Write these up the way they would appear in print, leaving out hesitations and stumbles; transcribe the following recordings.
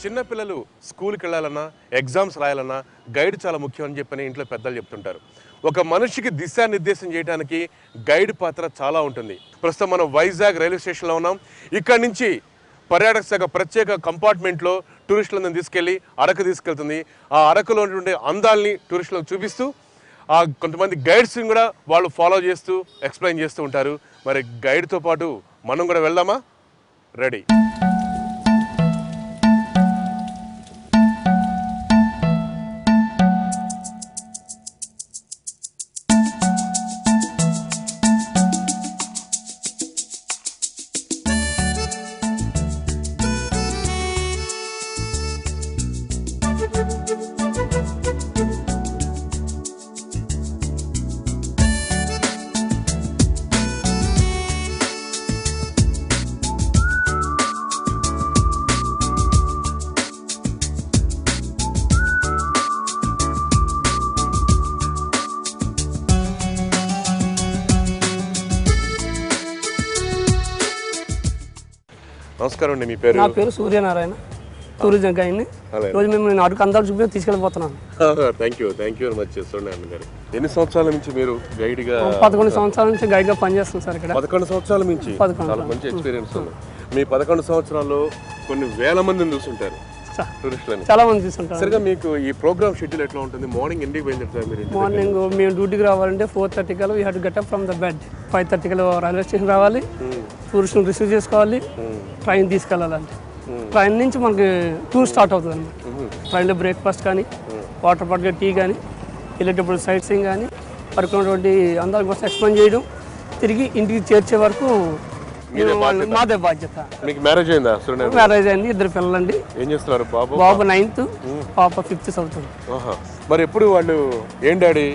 చిన్న పిల్లలు స్కూల్కి వెళ్ళాలన్నా ఎగ్జామ్స్ రాయాలన్నా గైడ్ చాలా ముఖ్యం అని చెప్పని ఇంట్లో పెద్దలు చెప్తుంటారు. ఒక మనిషికి దిశానిర్దేశం చేయడానికి గైడ్ పాత్ర చాలా ఉంటుంది. ప్రస్తుతం మనం వైజాగ్ రైల్వే స్టేషన్లో ఉన్నాం. ఇక్కడ నుంచి పర్యాటక శాఖ ప్రత్యేక కంపార్ట్మెంట్లో టూరిస్టులందరినీ తీసుకెళ్ళి అరకు తీసుకెళ్తుంది. ఆ అరకులో ఉన్నటువంటి అందాల్ని టూరిస్టులకు చూపిస్తూ కొంతమంది గైడ్స్ని కూడా వాళ్ళు ఫాలో చేస్తూ ఎక్స్ప్లెయిన్ చేస్తూ ఉంటారు. మరి గైడ్తో పాటు మనం కూడా వెళ్దామా? రెడీ. నమస్కారం అండి. మీ పేరు? నా పేరు సూర్యనారాయణ, టూరిజం గైడ్ని. రోజు మేము నేను అరకు అందాలు చూపి తీసుకెళ్ళిపోతున్నాను. Thank you very much Suryanarayana గారు. ఎన్ని సంవత్సరాల నుంచి మీరు గైడ్గా? 11 సంవత్సరాల నుంచి గైడ్గా పనిచేస్తాను సార్ ఇక్కడ. 11 సంవత్సరాల నుంచి చాలా మంచి ఎక్స్పీరియన్స్ ఉంది. మీ 11 సంవత్సరాల్లో కొన్ని వేల మందిని చూస్తుంటారు టూరిస్టులని. చాలా మంది చూస్తుంటారు. సరిగా మీకు ఈ ప్రోగ్రామ్ షెడ్యూల్ ఎట్లా ఉంటుంది? మార్నింగ్ ఎన్నికి బయలుదేరుతారు మీరు? మార్నింగ్ మేము డ్యూటీకి రావాలంటే 4:30 కల్లా we have to get up from the bed. 5:30 కల్లా రైల్వే స్టేషన్ రావాలి, టూరిస్టులను రిసీవ్ చేసుకోవాలి, ట్రైన్ తీసుకెళ్ళాలంటే ట్రైన్ నుంచి మనకి టూర్ స్టార్ట్ అవుతుంది అనమాట. ట్రైన్లో బ్రేక్ఫాస్ట్ కానీ, వాటర్ బాటిల్ టీ కానీ, వెళ్ళేటప్పుడు సైట్ సీయింగ్ కానీ, పడుకున్నటువంటి అందాల కోసం ఎక్స్ప్లెయిన్ చేయడం, తిరిగి ఇంటికి చేర్చే వరకు మాదే బాధ్యత. మీకు మ్యారేజ్ అయిందా? మ్యారేజ్ అయింది, 2 పిల్లలండి. ఏం చేస్తున్నారు? బాబు 9th, పాప 5th చదువుతుంది. మరి ఎప్పుడు వాళ్ళు ఏం డాడీ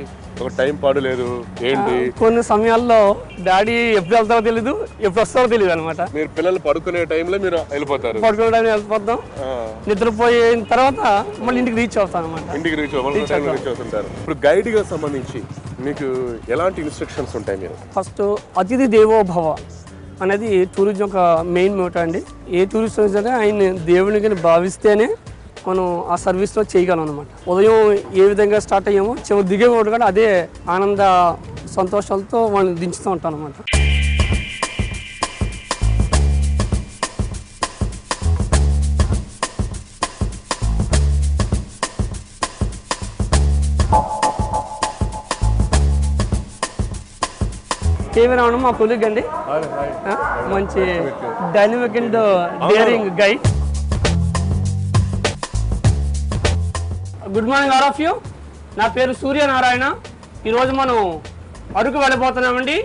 ఒక టైం పాడు లేదు ఏంటి? కొన్ని సమయాల్లో డాడీ ఎప్పుడు వెళ్తారో తెలీదు, ఎప్పుడు వస్తారో తెలియదు అనమాట. మీరు పిల్లలు పడుకునే టైంలో మీరు వెళ్ళిపోతారు? పడుకునే టైం వెళ్ళిపోతాం, నిద్రపోయిన తర్వాత మళ్ళీ ఇంటికి రీచ్ అవుతాం అనమాట. ఇంటికి రీచ్ అవుతుంటారు. ఇప్పుడు గైడ్ గా సంబంధించి మీకు ఎలాంటి ఇన్స్ట్రక్షన్స్ ఉంటాయి? మీరు ఫస్ట్ అతిథి దేవో భవ అనేది టూరిజం ఒక మెయిన్ మోటో అండి. ఏ టూరిస్ట్ అయినా ఆయన దేవునిగా భావిస్తేనే మనం ఆ సర్వీస్లో చేయగలం అనమాట. ఉదయం ఏ విధంగా స్టార్ట్ అయ్యామో చివరి దిగే కూడా అదే ఆనంద సంతోషాలతో వాళ్ళని దించుతూ ఉంటాం అనమాట. కేవీ రావడం మా కొలీగ్ అండి, మంచి dynamic and daring guide. Good morning all of you. నా పేరు సూర్యనారాయణ. ఈరోజు మనం అరకు వెళ్ళిపోతున్నామండి.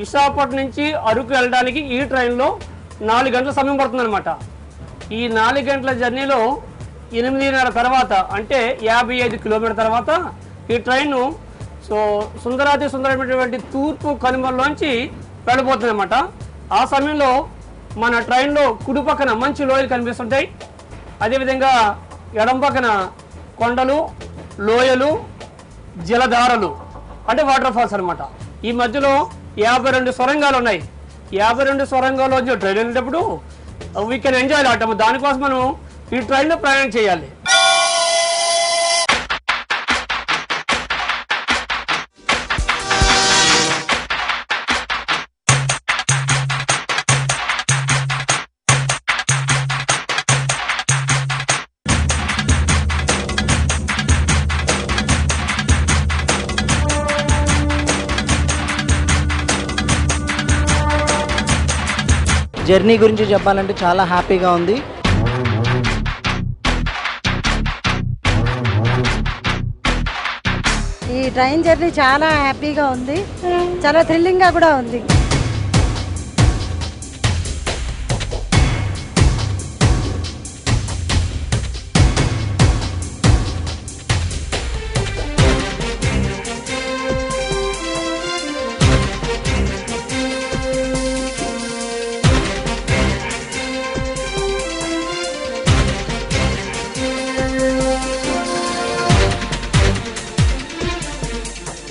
విశాఖపట్నం నుంచి అరకు వెళ్ళడానికి ఈ ట్రైన్లో 4 గంటల సమయం పడుతుందన్నమాట. ఈ 4 గంటల జర్నీలో 8:30 తర్వాత అంటే 55 కిలోమీటర్ తర్వాత ఈ ట్రైన్ సుందరాతి సుందరమైనటువంటి తూర్పు కనుమల్లోంచి వెళ్ళిపోతుందన్నమాట. ఆ సమయంలో మన ట్రైన్లో కుడి పక్కన మంచి లోయలు కనిపిస్తుంటాయి, అదేవిధంగా ఎడం పక్కన కొండలు, లోయలు, జలధారలు అంటే వాటర్ ఫాల్స్ అనమాట. ఈ మధ్యలో 52 సొరంగాలు ఉన్నాయి. 52 సొరంగాలు వచ్చి ట్రైన్ వెళ్ళేటప్పుడు వీ కెన్ ఎంజాయ్ లాట్. దానికోసం మనం ఈ ట్రైన్లో ప్రయాణం చేయాలి. జర్నీ గురించి చెప్పాలంటే చాలా హ్యాపీగా ఉంది. ఈ ట్రైన్ జర్నీ చాలా హ్యాపీగా ఉంది, చాలా థ్రిల్లింగ్గా కూడా ఉంది.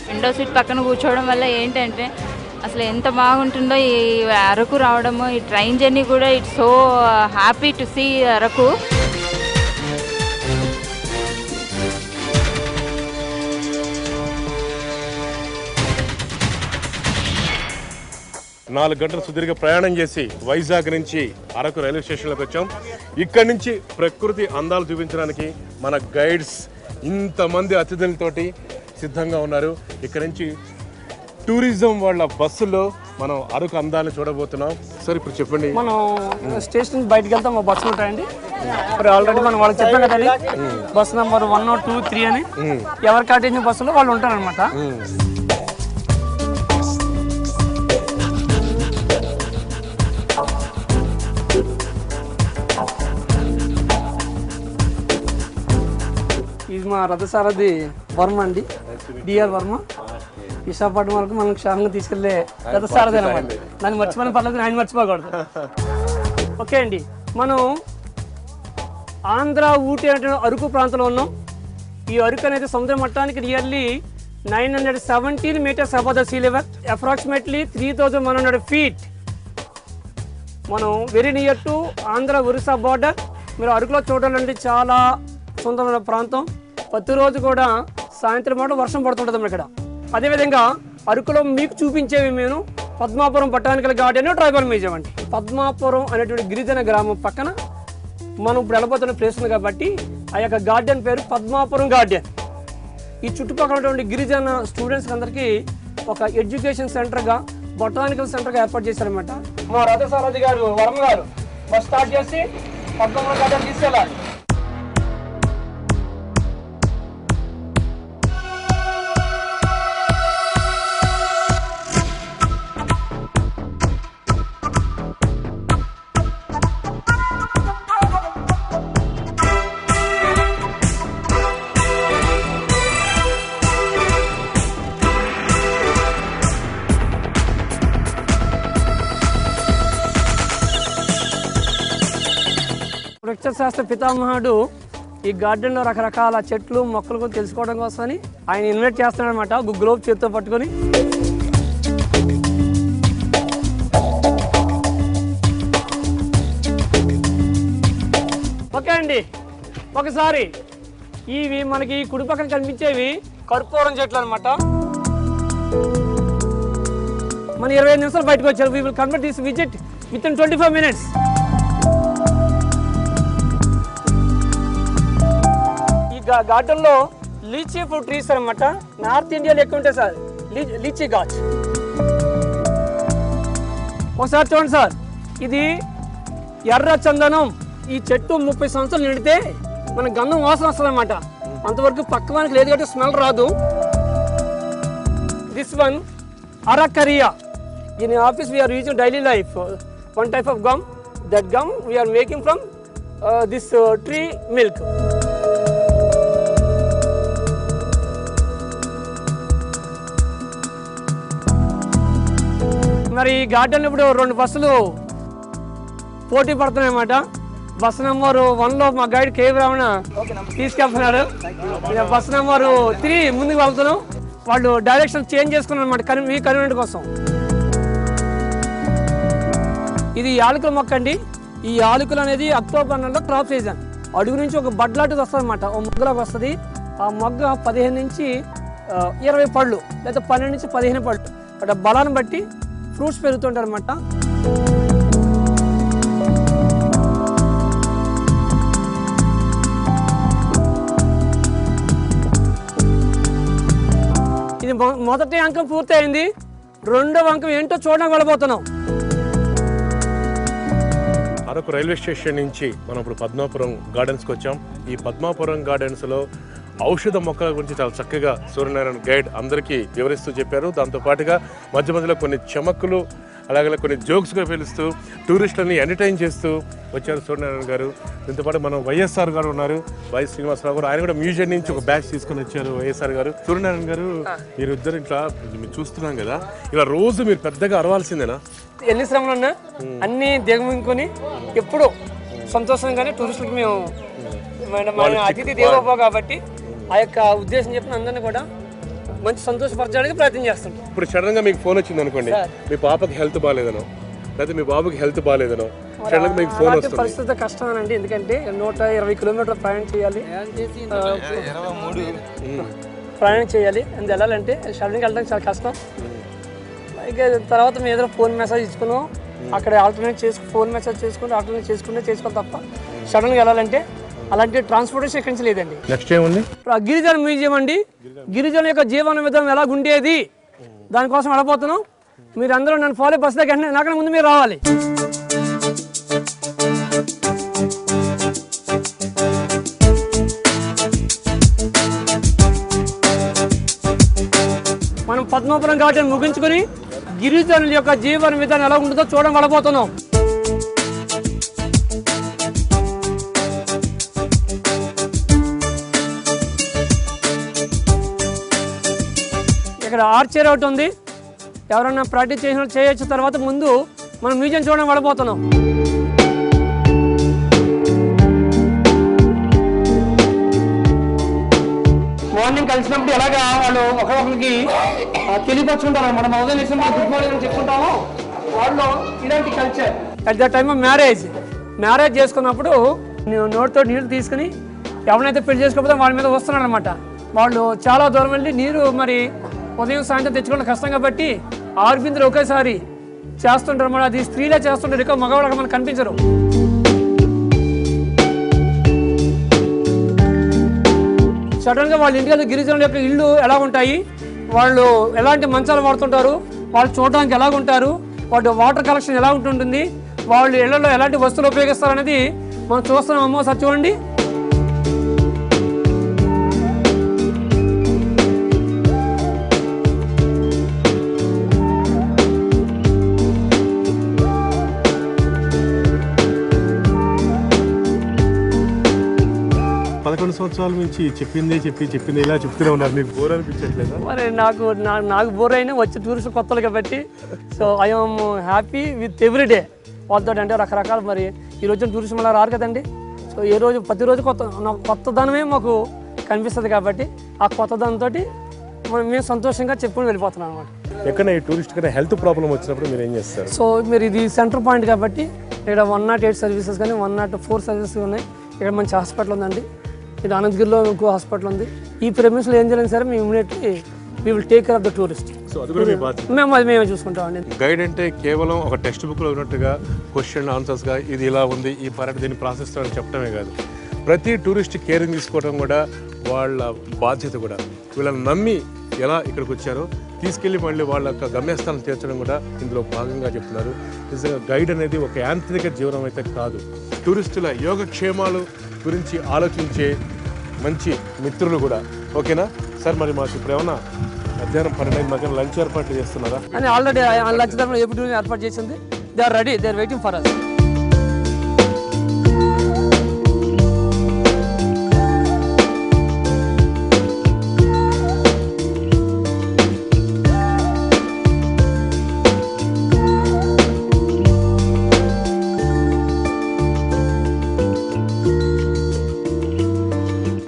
విండో సీట్ పక్కన కూర్చోవడం వల్ల ఏంటంటే అసలు ఎంత బాగుంటుందో ఈ అరకు రావడము. ఈ ట్రైన్ జర్నీ కూడా it's so happy to see Araku. 4 గంటల సుదీర్ఘ ప్రయాణం చేసి వైజాగ్ నుంచి అరకు రైల్వే స్టేషన్లోకి వచ్చాం. ఇక్కడి నుంచి ప్రకృతి అందాలు చూపించడానికి మన గైడ్స్ ఇంతమంది అతిథులతోటి సిద్ధంగా ఉన్నారు. ఇక్కడ నుంచి టూరిజం వాళ్ళ బస్సులో మనం అరకు అందాలను చూడబోతున్నాం. సార్ ఇప్పుడు చెప్పండి. మనం స్టేషన్ బయటకు వెళ్తాం, మా బస్సులు ఉంటాయండి. మరి ఆల్రెడీ మనం వాళ్ళకి చెప్పాం కదండి, బస్ నెంబర్ 1, 2, 3 అని. ఎవరు కట్టించిన బస్సులో వాళ్ళు ఉంటారనమాట. ఇది మా రథసారథి వర్మ అండి, డిఆర్ వర్మ. విశాఖపట్నం వరకు మనం క్షేమంగా తీసుకెళ్లే రథసారథి అనమాట. నన్ను మర్చిపోయిన పర్లేదు, ఆయన మర్చిపోకూడదు. ఓకే అండి, మనం ఆంధ్ర ఊటీ అంటే అరకు ప్రాంతంలో ఉన్నాం. ఈ అరకు అనేది సముద్ర మట్టానికి nearly 917 meters above the sea level, approximately 3100 feet. మనం very near to Andhra Orissa border. మీరు అరకులో చూడాలంటే చాలా సుందరమైన ప్రాంతం. ప్రతిరోజు కూడా సాయంత్రం పూట వర్షం పడుతుంటుంది ఇక్కడ. అదేవిధంగా అరకులో మీకు చూపించేవి నేను Padmapuram botanical garden, tribal museum అండి. పద్మాపురం అనేటువంటి గిరిజన గ్రామం పక్కన మనం ఇప్పుడు వెళ్ళబోతున్న ప్లేస్ ఉంది కాబట్టి ఆ యొక్క గార్డెన్ పేరు పద్మాపురం గార్డెన్. ఈ చుట్టుపక్కల ఉన్నటువంటి గిరిజన స్టూడెంట్స్ అందరికీ ఒక ఎడ్యుకేషన్ సెంటర్గా, బొటానికల్ సెంటర్గా ఏర్పాటు చేశారనమాట. మా రథసారథి గారు వర్మ గారు బస్ స్టార్ట్ చేసి పద్మాపురం గార్డెన్ తీసుకెళ్ళాలి. వృక్షశాస్త్ర పితామహుడు ఈ గార్డెన్లో రకరకాల చెట్లు మొక్కలు కూడా తెలుసుకోవడం కోసమని ఆయన ఇన్వైట్ చేస్తున్నాడు అనమాట, ఒక గ్లోబ్ చేతితో పట్టుకొని. ఓకే అండి, ఒకసారి ఇవి మనకి కుడి పక్కన కనిపించేవి కర్పూరం చెట్లు అనమాట. మన 25 నిమిషాలు బయటకు వచ్చారు. We will complete this visit with in 25 minutes. Garden లో లీచీ ఫ్రూట్ ట్రీస్ అనమాట. నార్త్ ఇండియాలో ఎక్కువ ఉంటాయి సార్ లీచీ గాచ్. ఒకసారి చూడండి సార్, ఇది ఎర్ర చందనం. ఈ చెట్టు 30 సంవత్సరాలు నిండితే మన గంధం వాసన వస్తుంది అనమాట. అంతవరకు పక్కవానికి లేదు కాబట్టి స్మెల్ రాదు. This one araucaria. In office we're using daily life one type of gum. That gum we're making from this tree milk. మరి ఈ గార్డెన్ ఇప్పుడు 2 బస్సులు పోటీ పడుతున్నాయి అన్నమాట. బస్ నెంబర్ 1లో మా గైడ్ కేవీ రావణ తీసుకెళ్తున్నాడు. బస్ నెంబర్ 3 ముందుకు వెళ్తున్నాం. వాళ్ళు డైరెక్షన్ చేంజ్ చేసుకున్నారు అనమాట మీ కన్వీనియంట్ కోసం. ఇది యాలకుల మొక్క అండి. ఈ యాలకులు అనేది అక్టోబర్ నెలలో క్రాప్ సీజన్. అడుగు నుంచి ఒక బడ్లాంటిది వస్తుంది అనమాట, ఓ మొగ్గలోకి వస్తుంది. ఆ మొగ్గ 15 నుంచి 20 పళ్ళు లేదా 12 నుంచి 15 పళ్ళు. అక్కడ బలాన్ని బట్టి ఫ్రూట్స్ పెరుగుతుంటారు అనమాట. ఇది మొదటి అంకం పూర్తయింది. 2వ అంకం ఏంటో చూడడానికి వెళ్ళబోతున్నాం. అరకు రైల్వే స్టేషన్ నుంచి మనం ఇప్పుడు పద్మాపురం గార్డెన్స్కి వచ్చాం. ఈ పద్మాపురం గార్డెన్స్లో ఔషధ మొక్కల గురించి చాలా చక్కగా సూర్యనారాయణ గైడ్ అందరికీ వివరిస్తూ చెప్పారు. దాంతోపాటుగా మధ్య మధ్యలో కొన్ని చమక్కులు, అలాగే కొన్ని జోక్స్గా పిలుస్తూ టూరిస్టులని ఎంటర్టైన్ చేస్తూ వచ్చారు సూర్యనారాయణ గారు. దీంతోపాటు మనం వైఎస్ఆర్ గారు ఉన్నారు, వై శ్రీనివాసరావు గారు. ఆయన కూడా మ్యూజియం నుంచి ఒక బ్యాచ్ తీసుకొని వచ్చారు వైఎస్ఆర్ గారు. సూర్యనారాయణ గారు, మీరు ఇద్దరు ఇట్లా మీరు చూస్తున్నాం కదా, ఇలా రోజు మీరు పెద్దగా అరవాల్సిందేనా? ఎన్ని శ్రమలు ఉన్నా అన్ని దిగమింగుకొని ఎప్పుడు సంతోషంగానే టూరిస్టులకు మేము అతిథి దేవోభవ కాబట్టి ఆ యొక్క ఉద్దేశం చెప్పిన అందరినీ కూడా మంచి సంతోషపరచడానికి ప్రయత్నం చేస్తుంటాం. ఇప్పుడు సడన్ గా మీకు ఫోన్ వచ్చింది అనుకోండి, మీ పాపకి హెల్త్ బాగాలేదనో లేదా మీ బాబుకి హెల్త్ బాగాలేదనో, సడన్ గా మీకు ఫోన్ వస్తుంది. పరిస్థితి కష్టమేనండి, ఎందుకంటే 120 కిలోమీటర్ల ప్రయాణం చేయాలి. ప్రయాణం చేయాలి అందు వెళ్ళాలంటే సడన్గా వెళ్ళడానికి చాలా కష్టం. ఇక తర్వాత మేము ఏదైనా ఫోన్ మెసేజ్ ఇచ్చుకున్నాం, అక్కడ ఆల్టర్నేట్ ఫోన్ మెసేజ్ చేసుకుంటే ఆల్టర్నేట్ చేసుకోవాలి తప్ప సడన్గా వెళ్ళాలంటే అలాంటి ట్రాన్స్పోర్టేషన్ ఎక్కడి నుంచి లేదండి. నెక్స్ట్ ఏముంది? గిరిజన మ్యూజియం అండి. గిరిజన యొక్క జీవన విధానం ఎలా ఉండేది దానికోసం వెళ్ళబోతున్నాం. మీరు అందరూ నన్ను ఫాలో బస్ దగ్గర నాకన్నా ముందు మీరు రావాలి. మనం పద్మాపురం ఘాటిని ముగించుకొని గిరిజనుల యొక్క జీవన విధానం ఎలా ఉంటుందో చూడడం వెళ్ళబోతున్నాం. ఇక్కడ ఆర్చర్ ఒకటి ఉంది, ఎవరన్నా ప్రాక్టీస్ చేసిన చేయొచ్చు. తర్వాత ముందు మనం మ్యూజియం చూడడం వెళ్ళబోతున్నాం. మార్నింగ్ కలిసినప్పుడు ఎలాగా వాళ్ళు ఒకరికి తెలియపరుచుకుంటారు. మనం ఉదయం వేసిన గుడ్ మార్నింగ్ అని చెప్పుకుంటాము. వాళ్ళు ఇలాంటి culture at the time of marriage చేసుకున్నప్పుడు నోటితో నీళ్ళు తీసుకుని ఎవరినైతే పెళ్లి చేసుకోకపోతే వాళ్ళ మీద వస్తున్నాడు అనమాట. వాళ్ళు చాలా దూరం వెళ్ళి నీరు మరి ఉదయం సాయంత్రం తెచ్చుకోవడం కష్టం కాబట్టి 6 బిందులు ఒకేసారి చేస్తుంటారు. మరి అది స్త్రీలే చేస్తుంటారు, ఎక్కువ మగవాళ్ళకి మనకు కనిపించరు. సడన్గా వాళ్ళ ఇంటికి గిరిజనుల యొక్క ఇళ్ళు ఎలా ఉంటాయి, వాళ్ళు ఎలాంటి మంచాలు వాడుతుంటారు, వాళ్ళు చూడడానికి ఎలా ఉంటారు, వాటి వాటర్ కలెక్షన్ ఎలా ఉంటుంటుంది, వాళ్ళు ఇళ్లలో ఎలాంటి వస్తువులు ఉపయోగిస్తారు అనేది మనం చూస్తున్నాం. అమ్మో సార్ చూడండి. సంవత్సరాల నుంచి చెప్పింది ఇలా చెప్తూనే ఉన్నారు. మీకు బోర్ అనిపించట్లేదా? మరి నాకు బోర్ అయినా వచ్చే టూరిస్ట్ కొత్తలు కాబట్టి so I'm happy with every day వాళ్ళతో. అంటే రకరకాల మరి ఈ రోజు టూరిస్ట్ మళ్ళీ రారు కదండి. సో ఏ రోజు ప్రతిరోజు కొత్తదనమే మాకు కనిపిస్తుంది కాబట్టి ఆ కొత్తదనంతో మేము సంతోషంగా చెప్పుకొని వెళ్ళిపోతున్నాం అనమాట. ఎక్కడ ఈ టూరిస్ట్ కన్నా హెల్త్ ప్రాబ్లం వచ్చినప్పుడు మీరు ఏం చేస్తారు? సో మీరు ఇది సెంటర్ పాయింట్ కాబట్టి ఇక్కడ 108 సర్వీసెస్ కానీ 104 సర్వీసెస్ ఉన్నాయి. ఇక్కడ మంచి హాస్పిటల్ ఉందండి. ఇది అనంతగిరిలో ఇంకో హాస్పిటల్ ఉంది. ఈ ప్రెమిస్లో ఏం చేయాలి సరే మేము immediately we will take care of the tourist. So అది కూడా మేమే చూసుకుంటామండి. గైడ్ అంటే కేవలం ఒక టెక్స్ట్ బుక్లో ఉన్నట్టుగా క్వశ్చన్ ఆన్సర్స్గా ఇది ఇలా ఉంది, ఈ పర్యటన దీన్ని ప్రాసెస్ అని చెప్పడమే కాదు, ప్రతి టూరిస్ట్ కేరింగ్ తీసుకోవడం కూడా వాళ్ళ బాధ్యత కూడా. వీళ్ళని నమ్మి ఎలా ఇక్కడికి వచ్చారో తీసుకెళ్ళి మళ్ళీ వాళ్ళ యొక్క గమ్యస్థానం తీర్చడం కూడా ఇందులో భాగంగా చెప్తున్నారు. నిజంగా గైడ్ అనేది ఒక యాంత్రిక జీవనం అయితే కాదు, టూరిస్టుల యోగక్షేమాలు గురించి ఆలోచించే మంచి మిత్రులు కూడా. ఓకేనా సార్? మరి మాకు ఇప్పుడు ఏమన్నా మధ్యాహ్నం 12 మధ్యాహ్నం లంచ్ ఏర్పాట్లు చేస్తున్నారా? అని ఆల్రెడీ లంచ్ టైంలో ఎప్పుడు ఏర్పాటు చేసింది. They are ready, they are waiting for us.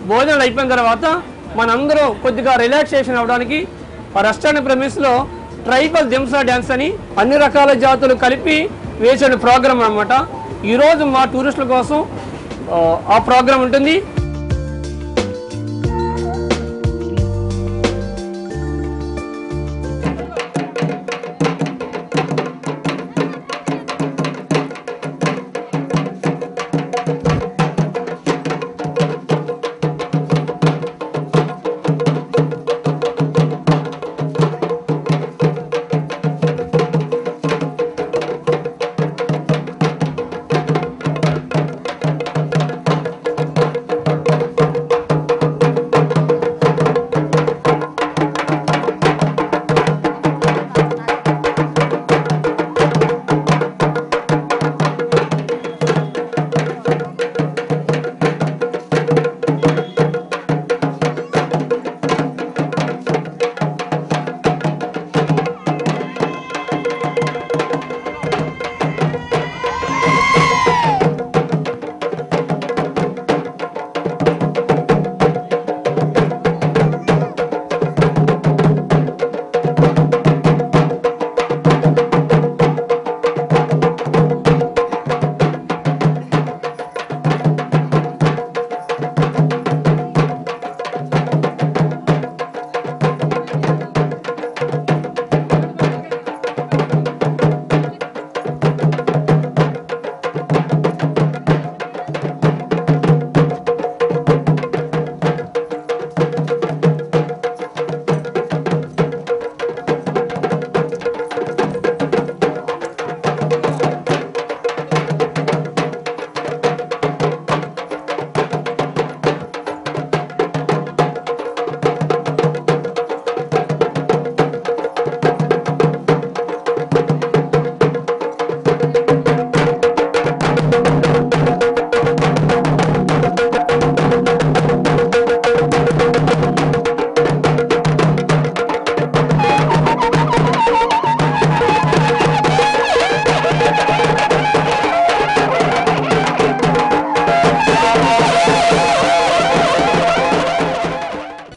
భోజనాలు అయిపోయిన తర్వాత మనందరూ కొద్దిగా రిలాక్సేషన్ అవ్వడానికి రెస్టారెంట్ ప్రెమిస్లో ట్రైబల్ దింసా డ్యాన్స్ అని అన్ని రకాల జాతులు కలిపి వేసిన ప్రోగ్రామ్ అనమాట. ఈరోజు మా టూరిస్టుల కోసం ఆ ప్రోగ్రామ్ ఉంటుంది.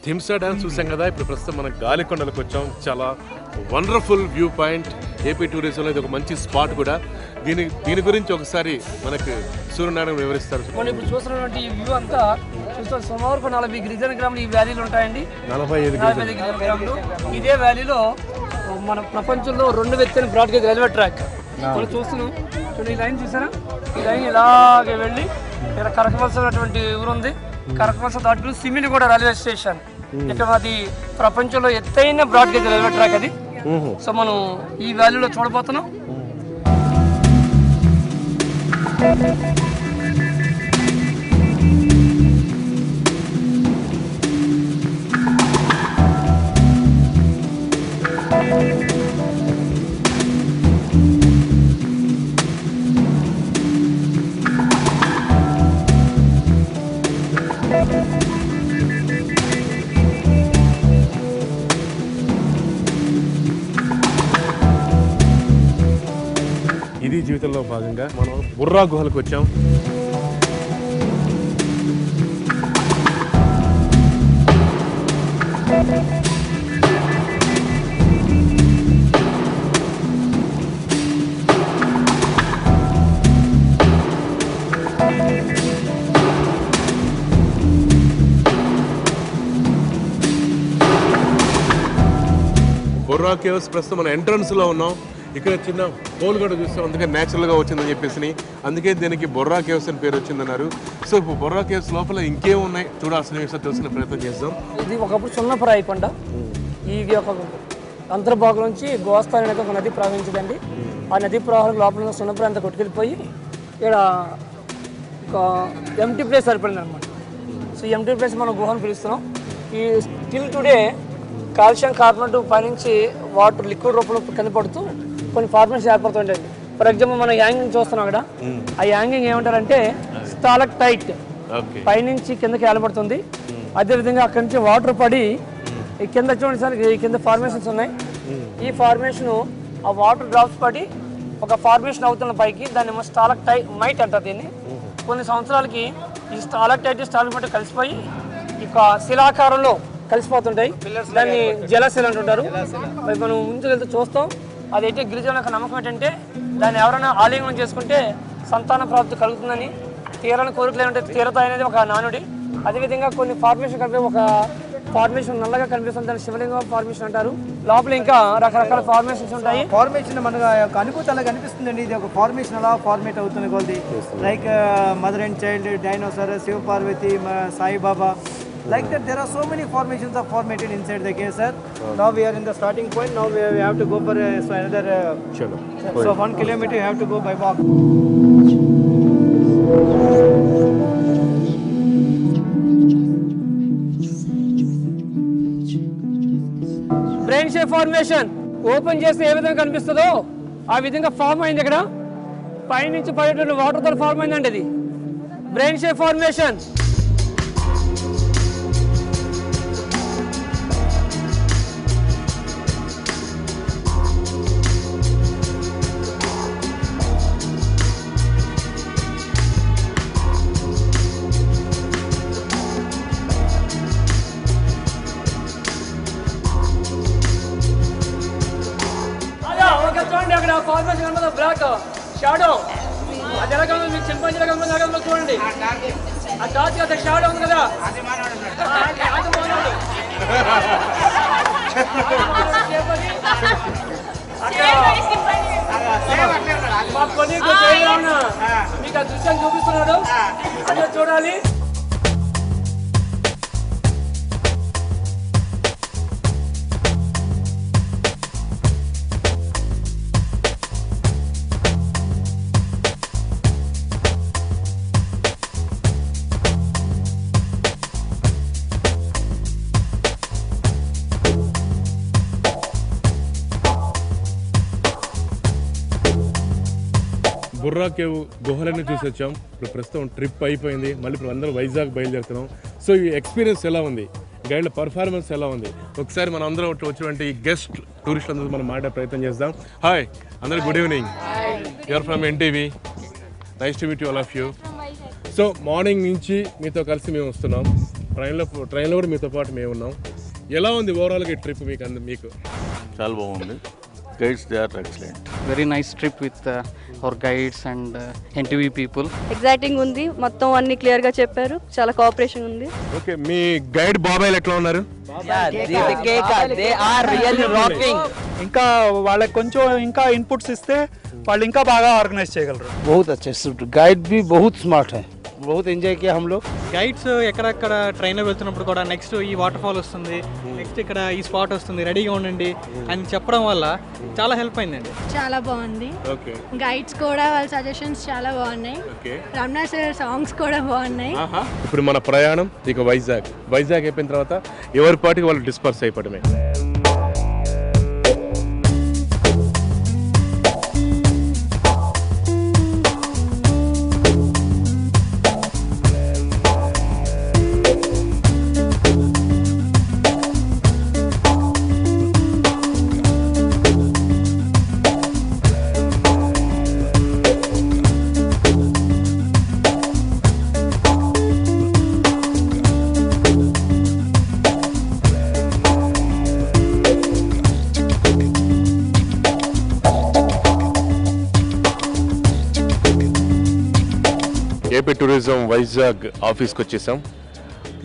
థింసా డ్యాన్స్ చూసాం కదా. ఇప్పుడు ప్రస్తుతం మనం గాలికొండలకు వచ్చాం. చాలా వండర్ఫుల్ వ్యూ పాయింట్. ఏపీ టూరిజంలో ఇది ఒక మంచి స్పాట్ కూడా. దీని గురించి ఒకసారి మనకు సూర్యనారాయణ వివరిస్తారు. మనం ఇప్పుడు చూస్తున్నటువంటి ఈ వ్యూ అంతా చూస్తే సుమారు 40 గిరిజన గ్రామాలు ఈ వ్యాలీలో ఉంటాయండి. 45 గిరిజన గ్రామాలు. ఇదే వ్యాలీలో మన ప్రపంచంలో 2 ఎత్తైన బ్రాడ్గేజ్ రైల్వే ట్రాక్ మనం చూస్తున్నాం. ఈ లైన్ చూసారా? ఈ లైన్ ఇలాగే వెళ్ళి ఇక్కడ కరకవలస ఉన్నటువంటి ఊరు ఉంది. కరకవలస దాటుకుని సిమిని కూడా రైల్వే స్టేషన్. ఇక్కడ అది ప్రపంచంలో ఎత్తైన బ్రాడ్గేజ్ రైల్వే ట్రాక్ అది. సో మనం ఈ వ్యాలీలో చూడబోతున్నాం. ఇది జీవితంలో భాగంగా మనం బుర్రా గుహలకు వచ్చాం. బుర్రా కేవ్స్ ప్రస్తుతం మన ఎంట్రన్స్ లో ఉన్నాం. ఇక్కడ చిన్న హోల్ కూడా చూస్తాం, అందుకని న్యాచురల్గా వచ్చిందని చెప్పేసి అందుకే దీనికి బొర్రా కేవ్స్ అని పేరు వచ్చిందన్నారు. సో ఇప్పుడు బొర్రా కేవ్స్ లోపల ఇంకేం ఉన్నాయి చూడాల్సిన విషయం తెలిసిన ప్రయత్నం చేద్దాం. ఇది ఒకప్పుడు సున్నపురాయి పంట. ఇది ఒక అంతర్భాగం నుంచి గోస్తాన్ అనేది ఒక నది ప్రవహించదండి. ఆ నది ప్రవాహం లోపల సున్నపురాయి అంతా కొట్టుకెళ్ళిపోయి ఇక్కడ ఒక ఎంటీ ప్లేస్ సరిపడింది అనమాట. సో ఎంటీ ప్లేస్ మనం గుహను పిలుస్తున్నాం. ఈ స్టిల్ టుడే కాల్షియం కార్బోనేట్ పైనుంచి వాటర్ లిక్విడ్ రూపంలో కింద పడుతూ కొన్ని ఫార్మేషన్ ఏర్పడుతుంటాయి. ఫర్ ఎగ్జాంపుల్ మనం యాంగింగ్ చూస్తున్నాం అక్కడ. ఆ యాంగింగ్ ఏమంటారంటే స్టాలక్టైట్. పైనుంచి కిందకి ఏలబడుతుంది. అదేవిధంగా అక్కడి నుంచి వాటర్ పడి ఈ కింద చూడండి సార్, ఈ కింద ఫార్మేషన్స్ ఉన్నాయి. ఈ ఫార్మేషన్ ఆ వాటర్ డ్రాప్స్ పడి ఒక ఫార్మేషన్ అవుతున్న పైకి దాన్ని స్టాలక్టైట్ అంటారు దీన్ని. కొన్ని సంవత్సరాలకి ఈ స్టాలక్టైట్ స్టాలక్టైట్ కలిసిపోయి ఇక శిలాకారంలో కలిసిపోతుంటాయి. దాన్ని జలశిల అంటుంటారు. మరి మనం ముందుకెళ్తే చూస్తాం. అదైతే గిరిజనుల యొక్క నమ్మకం ఏంటంటే దాన్ని ఎవరైనా ఆలింగనం చేసుకుంటే సంతాన ప్రాప్తి కలుగుతుందని, తీరని కోరికలు ఏమంటే తీరతాయి అనేది ఒక నానుడి. అదేవిధంగా కొన్ని ఫార్మేషన్ కలిపి ఒక ఫార్మేషన్ నల్లగా కనిపిస్తుంది, దాన్ని శివలింగం ఫార్మేషన్ అంటారు. లోపల ఇంకా రకరకాల ఫార్మేషన్స్ ఉంటాయి. ఫార్మేషన్ మనకు అనుభూతి అలా కనిపిస్తుందండి. ఇది ఒక ఫార్మేషన్ అలా ఫార్మేట్ అవుతుంది కొద్ది. Like mother and child, dinosaur, Shiva Parvati, Saibaba. Like that, there are so many formations are formatted inside the cave, sir. Now we are in the starting point. Now we have to go for another. So 1 kilometer you have to go by walk. Brain shape formation open చేస్తే ఏ విధంగా కనిపిస్తుందో ఆ విధంగా form అయింది. ఇక్కడ పైనుంచి పడేటువంటి water తో ఫార్మ్ అయిందండి. ఇది బ్రెయిన్ షేప్ ఫార్మేషన్. చూడండి అక్కడ ఫార్మేషన్ ఉన్నది బ్లాక్ షాడో. అది ఎలా కనుక మీకు చింపాంజీ చూడండి. ఆ డాట్ కదా షాడో ఉంది కదా, మీకు ఆ దృశ్యాన్ని చూపిస్తున్నాడు. అదే చూడాలి. బుర్రా కేవ్ గుహలన్నీ చూసి వచ్చాం. ఇప్పుడు ప్రస్తుతం ట్రిప్ అయిపోయింది. మళ్ళీ ఇప్పుడు అందరూ వైజాగ్ బయలుదేరుతున్నాం. సో ఈ ఎక్స్పీరియన్స్ ఎలా ఉంది, గైడ్ల పర్ఫార్మెన్స్ ఎలా ఉంది, ఒకసారి మనం అందరం వచ్చినటువంటి గెస్ట్ టూరిస్టులు అందరూ మనం మాట్లాడే ప్రయత్నం చేద్దాం. హాయ్ అందరూ, good evening. You're from NTV. Nice to meet you all of you. So morning నుంచి మీతో కలిసి మేము వస్తున్నాం. ట్రైన్లో కూడా మీతో పాటు మేము ఉన్నాం. ఎలా ఉంది ఓవరాల్గా ఈ ట్రిప్ మీకు? చాలా బాగుంది. Guides they are excellent. Very nice trip with our guides and NTV people. Exciting ఉంది, మొత్తం అన్ని క్లియర్గా చెప్పారు, చాలా కోఆపరేషన్ ఉంది. ఓకే, మీ గైడ్ బాబాయ్లు ఎట్లా ఉన్నారు? ఇంకా వాళ్ళకి కొంచెం ఇంకా ఇన్పుట్స్ ఇస్తే వాళ్ళు ఇంకా బాగా ఆర్గనైజ్ చేయగలరు. बहुत अच्छे गाइड भी बहुत स्मार्ट है, बहुत एंजॉय किया हम लोग. గైడ్స్ ఎక్కడెక్కడ ట్రైన్లో వెళ్తున్నప్పుడు కూడా నెక్స్ట్ ఈ వాటర్ ఫాల్ వస్తుంది, నెక్స్ట్ ఇక్కడ ఈ స్పాట్ వస్తుంది, రెడీగా ఉండండి అని చెప్పడం వల్ల చాలా హెల్ప్ అయిందండి. చాలా బాగుంది. ఓకే, గైడ్స్ కూడా వాళ్ళ సజెషన్స్ చాలా బాగున్నాయి. రమణ సార్ సాంగ్స్ కూడా బాగున్నాయి. ఇప్పుడు మన ప్రయాణం ఇక వైజాగ్ అయిపోయిన తర్వాత ఎవరి పాటికి వాళ్ళు డిస్పర్స్ అయిపోవడమే. ఏపీ టూరిజం వైజాగ్ ఆఫీస్కి వచ్చేసాం.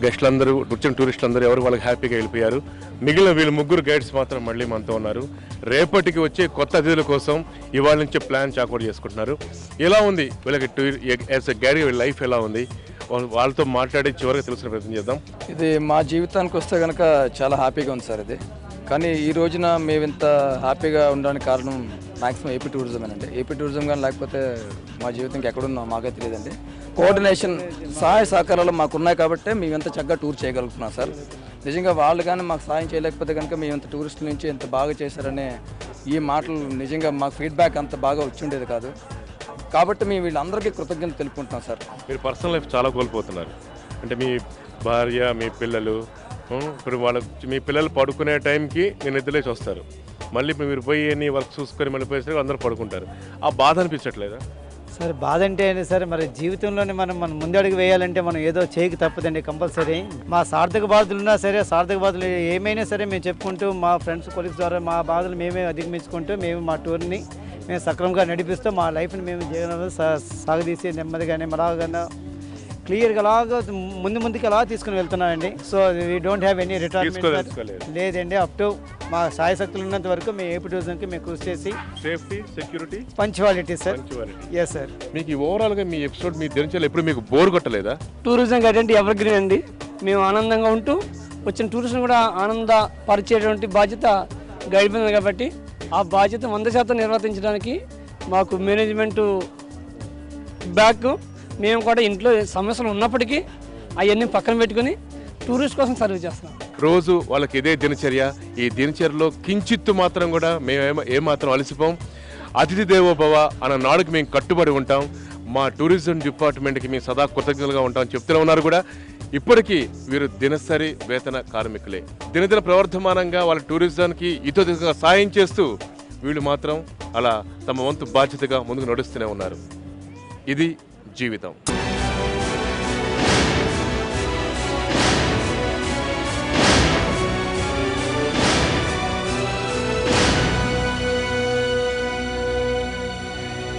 గెస్టులందరూ వచ్చిన టూరిస్టులందరూ ఎవరు వాళ్ళకి హ్యాపీగా వెళ్ళిపోయారు. మిగిలిన వీళ్ళు ముగ్గురు గైడ్స్ మాత్రం మళ్ళీ మనతో ఉన్నారు. రేపటికి వచ్చే కొత్త అతిథుల కోసం ఇవాళ నుంచే ప్లాన్ చాకౌట్ చేసుకుంటున్నారు. ఎలా ఉంది వీళ్ళకి యాజ్ ఎ గైడ్ వీళ్ళ లైఫ్ ఎలా ఉంది, వాళ్ళతో మాట్లాడి చివరికి తెలుసుకునే ప్రయత్నం చేద్దాం. ఇది మా జీవితానికి వస్తే కనుక చాలా హ్యాపీగా ఉంది సార్ ఇది. కానీ ఈ రోజున మేము ఇంత హ్యాపీగా ఉండడానికి కారణం మ్యాక్సిమం ఏపీ టూరిజమేనండి. ఏపీ టూరిజం కానీ లేకపోతే మా జీవితంకి ఎక్కడున్నా మాకే తెలియదండి. కోఆర్డినేషన్, సహాయ సహకారాలు మాకున్నాయి కాబట్టి మేము ఎంత చక్కగా టూర్ చేయగలుగుతున్నాం సార్. నిజంగా వాళ్ళు కానీ మాకు సాయం చేయలేకపోతే కనుక మేము ఇంత టూరిస్టుల నుంచి ఎంత బాగా చేశారనే ఈ మాటలు నిజంగా మాకు ఫీడ్బ్యాక్ అంత బాగా వచ్చి ఉండేది కాదు. కాబట్టి మేము వీళ్ళందరికీ కృతజ్ఞతలు తెలుపుకుంటున్నాం సార్. మీరు పర్సనల్ లైఫ్ చాలా కోల్పోతున్నారు. అంటే మీ భార్య, మీ పిల్లలు, ఇప్పుడు మీ పిల్లలు పడుకునే టైంకి నేను నిద్రలేసి వస్తారు, మళ్ళీ మీరు పోయి ఎన్ని వర్క్ చూసుకొని మళ్ళీ పోయేసరికి అందరూ పడుకుంటారు. ఆ బాధ అనిపించట్లేదా? సార్ బాధ అంటే సార్ మరి జీవితంలోనే మనం ముందడుగు వేయాలంటే మనం ఏదో చేయక తప్పదండి కంపల్సరీ. మా సార్థక బాధలు ఉన్నా సరే, సార్థక బాధలు ఏమైనా సరే మేము చెప్పుకుంటూ మా ఫ్రెండ్స్ కొలీగ్స్ ద్వారా మా బాధలు మేమే అధిగమించుకుంటూ మేము మా టూర్ని మేము సక్రమంగా నడిపిస్తూ మా లైఫ్ని మేము జీవనంలో సాగదీసి నెమ్మదిగానే మరాగానే క్లియర్గా అలాగా ముందుకి అలా తీసుకుని వెళ్తున్నామండి. So we don't have any retirement లేదండి. అప్ టు మా సాయశక్తులు ఉన్నంత వరకు మేము ఏపీ టూరిజంకి మేము కృషి చేసి safety, security, punctuality sir. Yes sir. మీకు ఓవరాల్గా మీ ఎపిసోడ్ మీ దినచర్యలు ఎప్పుడు మీకు బోర్ కొట్టలేదా? టూరిజం గైడ్ అంటే ఎవర్ గ్రీన్ అండి. మేము ఆనందంగా ఉంటూ వచ్చిన టూరిస్ట్ని కూడా ఆనందపరిచేటువంటి బాధ్యత గైడ్ మీద ఉంది కాబట్టి ఆ బాధ్యత 100% నిర్వర్తించడానికి మాకు మేనేజ్మెంటు బ్యాక్, మేము కూడా ఇంట్లో సమస్యలు ఉన్నప్పటికీ అవన్నీ పక్కన పెట్టుకుని టూరిస్ట్ కోసం సర్వీస్ చేస్తున్నాం. రోజు వాళ్ళకి ఇదే దినచర్య. ఈ దినచర్యలో కించిత్తు మాత్రం కూడా మేము ఏమాత్రం అలసిపోం. అతిథి దేవోభవ అన్న నాడుకు మేము కట్టుబడి ఉంటాం. మా టూరిజం డిపార్ట్మెంట్కి మేము సదా కృతజ్ఞతలుగా ఉంటామని చెప్తూనే ఉన్నారు కూడా. ఇప్పటికీ వీరు దినసరి వేతన కార్మికులే. దినదిన ప్రవర్ధమానంగా వాళ్ళ టూరిజానికి ఇతోదిగా సాయం చేస్తూ వీళ్ళు మాత్రం అలా తమ వంతు బాధ్యతగా ముందుకు నడుస్తూనే ఉన్నారు. ఇది జీవితం.